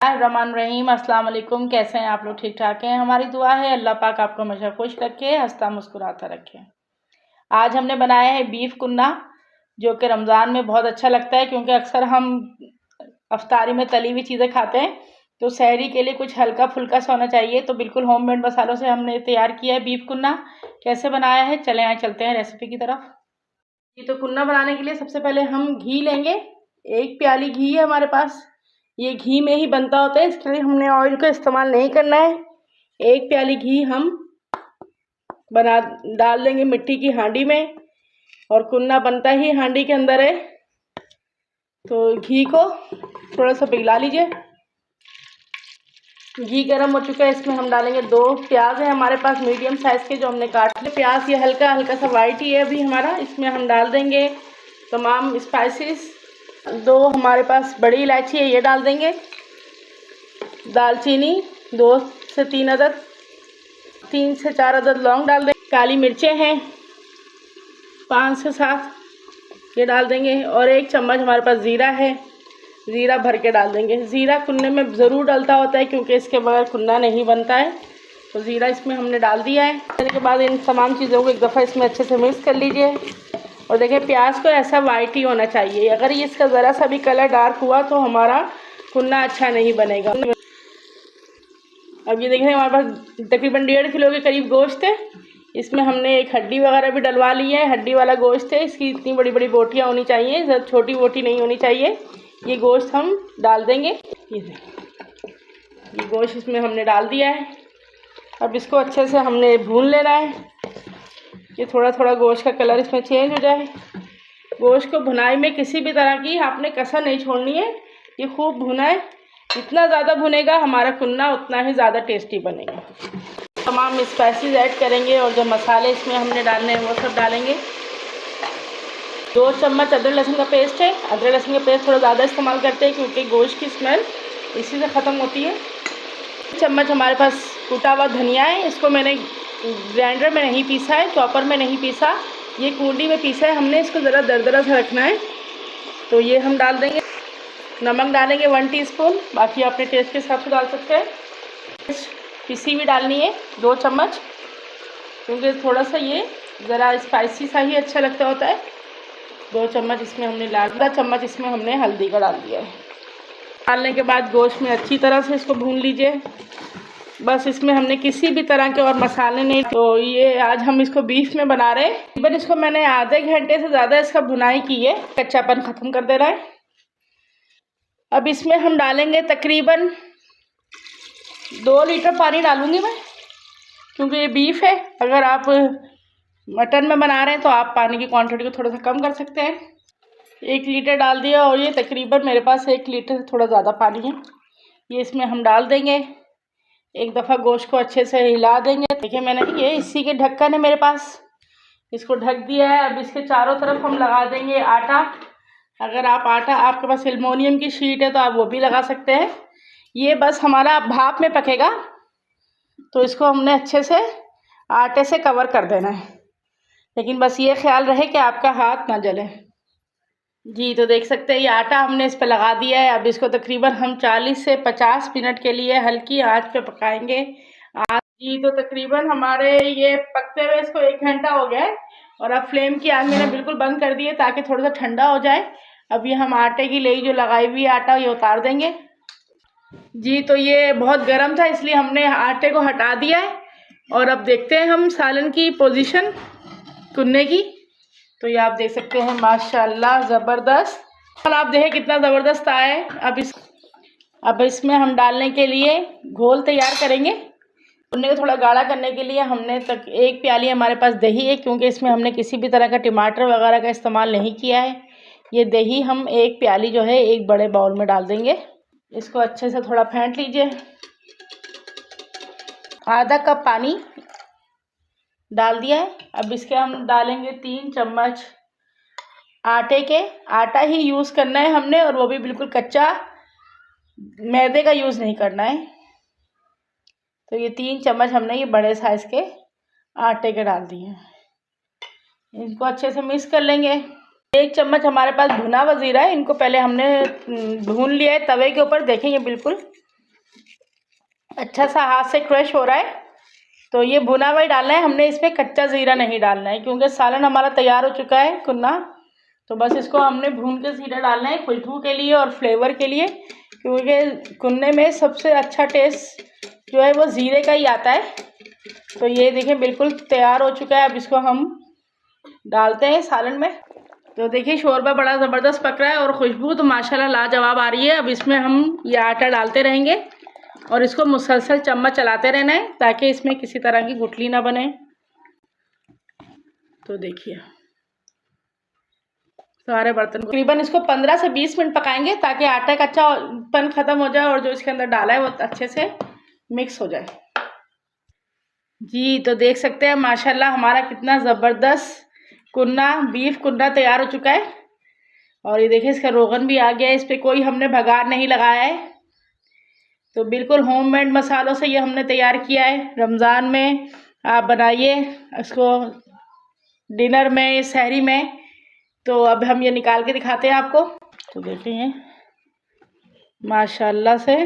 रहमान रहीम। अस्सलाम वालेकुम। कैसे हैं आप लोग? ठीक ठाक हैं? हमारी दुआ है अल्लाह पाक आपको हमेशा खुश रखे, हंसता मुस्कुराता रखे। आज हमने बनाया है बीफ कुन्ना, जो कि रमज़ान में बहुत अच्छा लगता है क्योंकि अक्सर हम अफ्तारी में तली हुई चीज़ें खाते हैं, तो सहरी के लिए कुछ हल्का फुल्का सा होना चाहिए। तो बिल्कुल होममेड मसालों से हमने तैयार किया है बीफ कुन्ना। कैसे बनाया है, चलें आए चलते हैं रेसिपी की तरफ। ये तो कुन्ना बनाने के लिए सबसे पहले हम घी लेंगे। 1 प्याली घी है हमारे पास। ये घी में ही बनता होता है, इसके लिए हमने ऑयल का इस्तेमाल नहीं करना है। 1 प्याली घी हम डाल देंगे मिट्टी की हांडी में, और कुन्ना बनता ही हांडी के अंदर है। तो घी को थोड़ा सा पिघला लीजिए। घी गर्म हो चुका है, इसमें हम डालेंगे 2 प्याज है हमारे पास मीडियम साइज़ के, जो हमने काट लिए। प्याज ये हल्का हल्का सा वाइट ही है अभी हमारा। इसमें हम डाल देंगे तमाम स्पाइसेस। 2 हमारे पास बड़ी इलायची है, ये डाल देंगे। दालचीनी 2 से 3 अदद, 3 से 4 अदद लौंग डाल देंगे। काली मिर्चें हैं 5 से 7, ये डाल देंगे। और 1 चम्मच हमारे पास ज़ीरा है, ज़ीरा भर के डाल देंगे। ज़ीरा कुन्ने में ज़रूर डलता होता है क्योंकि इसके बगैर कुन्ना नहीं बनता है। तो ज़ीरा इसमें हमने डाल दिया है। डालने के बाद इन तमाम चीज़ों को एक दफ़ा इसमें अच्छे से मिक्स कर लीजिए। और देखिए प्याज को ऐसा वाइट ही होना चाहिए, अगर ये इसका ज़रा सा भी कलर डार्क हुआ तो हमारा कुन्ना अच्छा नहीं बनेगा। अब ये देखें हमारे पास तकरीबन 1.5 किलो के करीब गोश्त है। इसमें हमने एक हड्डी वगैरह भी डलवा ली है, हड्डी वाला गोश्त है। इसकी इतनी बड़ी बड़ी बोटियाँ होनी चाहिए, ज़्यादा छोटी बोटी नहीं होनी चाहिए। ये गोश्त हम डाल देंगे। ये गोश्त इसमें हमने डाल दिया है। अब इसको अच्छे से हमने भून लेना है। ये थोड़ा थोड़ा गोश्त का कलर इसमें चेंज हो जाए। गोश्त को भुनाई में किसी भी तरह की आपने कसर नहीं छोड़नी है, ये खूब भुना है। जितना ज़्यादा भुनेगा हमारा कुन्ना उतना ही ज़्यादा टेस्टी बनेगा। तमाम स्पाइसेस ऐड करेंगे और जो मसाले इसमें हमने डालने हैं वो सब डालेंगे। 2 चम्मच अदरक लहसुन का पेस्ट है। अदरक लहसुन का पेस्ट थोड़ा ज़्यादा इस्तेमाल करते हैं क्योंकि गोश्त की स्मेल इसी से ख़त्म होती है। 1 चम्मच हमारे पास कूटा हुआ धनिया है, इसको मैंने ग्राइंडर में नहीं पीसा है, चॉपर में नहीं पीसा, ये कूंडी में पीसा है हमने। इसको ज़रा दरदरा सा रखना है। तो ये हम डाल देंगे। नमक डालेंगे 1 टीस्पून, बाकी अपने टेस्ट के हिसाब से डाल सकते हैं। पिसी भी डालनी है 2 चम्मच, क्योंकि थोड़ा सा ये ज़रा स्पाइसी सा ही अच्छा लगता होता है। 2 चम्मच इसमें हमने आधा चम्मच इसमें हमने हल्दी का डाल दिया है। डालने के बाद गोश्त में अच्छी तरह से इसको भून लीजिए। बस इसमें हमने किसी भी तरह के और मसाले नहीं। तो ये आज हम इसको बीफ में बना रहे हैं। तकरीबन इसको मैंने आधे घंटे से ज़्यादा इसका भुनाई की है, कच्चापन ख़त्म कर देना है। अब इसमें हम डालेंगे तकरीबन 2 लीटर पानी डालूँगी मैं, क्योंकि ये बीफ है। अगर आप मटन में बना रहे हैं तो आप पानी की क्वांटिटी को थोड़ा सा कम कर सकते हैं। 1 लीटर डाल दिया, और ये तकरीबन मेरे पास 1 लीटर से थोड़ा ज़्यादा पानी है। ये इसमें हम डाल देंगे। एक दफ़ा गोश्त को अच्छे से हिला देंगे। देखिए मैंने ये इसी के ढक्कन है मेरे पास, इसको ढक दिया है। अब इसके चारों तरफ हम लगा देंगे आटा। अगर आप आटा आपके पास एल्युमिनियम की शीट है तो आप वो भी लगा सकते हैं। ये बस हमारा भाप में पकेगा, तो इसको हमने अच्छे से आटे से कवर कर देना है। लेकिन बस ये ख्याल रहे कि आपका हाथ ना जले। जी तो देख सकते हैं ये आटा हमने इस पर लगा दिया है। अब इसको तकरीबन हम 40 से 50 मिनट के लिए हल्की आंच पे पकाएंगे। जी तो तकरीबन हमारे ये पकते हुए इसको 1 घंटा हो गया है, और अब फ्लेम की आंच मैंने बिल्कुल बंद कर दी है ताकि थोड़ा सा ठंडा हो जाए। अब ये हम आटे की लेई जो लगाई हुई आटा ये उतार देंगे। जी तो ये बहुत गर्म था, इसलिए हमने आटे को हटा दिया है। और अब देखते हैं हम सालन की पोजीशन कुन्ने की। तो ये आप देख सकते हैं माशाल्लाह ज़बरदस्त। और आप देखें कितना ज़बरदस्त आया है। अब इसमें हम डालने के लिए घोल तैयार करेंगे। कुन्ने को थोड़ा गाढ़ा करने के लिए हमने 1 प्याली हमारे पास दही है, क्योंकि इसमें हमने किसी भी तरह का टमाटर वगैरह का इस्तेमाल नहीं किया है। ये दही हम 1 प्याली जो है एक बड़े बाउल में डाल देंगे। इसको अच्छे से थोड़ा फेंट लीजिए। आधा कप पानी डाल दिया है। अब इसके हम डालेंगे 3 चम्मच आटे के। आटा ही यूज़ करना है हमने, और वो भी बिल्कुल कच्चा, मैदे का यूज़ नहीं करना है। तो ये 3 चम्मच हमने ये बड़े साइज़ के आटे के डाल दिए हैं। इनको अच्छे से मिक्स कर लेंगे। 1 चम्मच हमारे पास भुना हुआ ज़ीरा है, इनको पहले हमने भून लिया है तवे के ऊपर। देखें ये बिल्कुल अच्छा सा हाथ से क्रश हो रहा है। तो ये भुना हुआ ही डालना है, हमने इसमें कच्चा ज़ीरा नहीं डालना है, क्योंकि सालन हमारा तैयार हो चुका है कुन्ना। तो बस इसको हमने भून के ज़ीरा डालना है खुशबू के लिए और फ्लेवर के लिए, क्योंकि कुन्ने में सबसे अच्छा टेस्ट जो है वो ज़ीरे का ही आता है। तो ये देखिए बिल्कुल तैयार हो चुका है। अब इसको हम डालते हैं सालन में। तो देखिए शोरबा बड़ा ज़बरदस्त पक रहा है और खुशबू तो माशाल्लाह लाजवाब आ रही है। अब इसमें हम ये आटा डालते रहेंगे और इसको मुसलसल चम्मच चलाते रहना है ताकि इसमें किसी तरह की गुठली ना बने। तो देखिए सारे बर्तन तकरीबन इसको 15 से 20 मिनट पकाएंगे ताकि आटा का कच्चापन ख़त्म हो जाए और जो इसके अंदर डाला है वो अच्छे से मिक्स हो जाए। जी तो देख सकते हैं माशाल्लाह हमारा कितना ज़बरदस्त कुन्ना बीफ कुन्ना तैयार हो चुका है। और ये देखिए इसका रोगन भी आ गया है, इस पर कोई हमने भगार नहीं लगाया है। तो बिल्कुल होममेड मसालों से ये हमने तैयार किया है। रमज़ान में आप बनाइए इसको, डिनर में सहरी में। तो अब हम ये निकाल के दिखाते हैं आपको। तो देखिए माशाल्लाह से,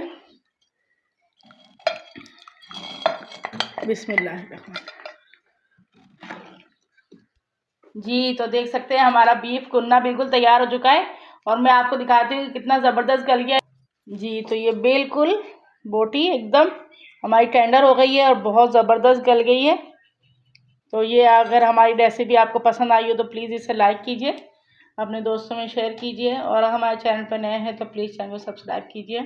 बिस्मिल्लाह। जी तो देख सकते हैं हमारा बीफ कुन्ना बिल्कुल तैयार हो चुका है और मैं आपको दिखाती हूँ कितना ज़बरदस्त गल गया है। जी तो ये बिल्कुल बोटी एकदम हमारी टेंडर हो गई है और बहुत ज़बरदस्त गल गई है। तो ये अगर हमारी रेसिपी आपको पसंद आई हो तो प्लीज़ इसे लाइक कीजिए, अपने दोस्तों में शेयर कीजिए और हमारे चैनल पर नए हैं तो प्लीज़ चैनल को सब्सक्राइब कीजिए।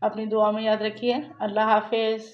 अपनी दुआ में याद रखिए। अल्लाह हाफिज़।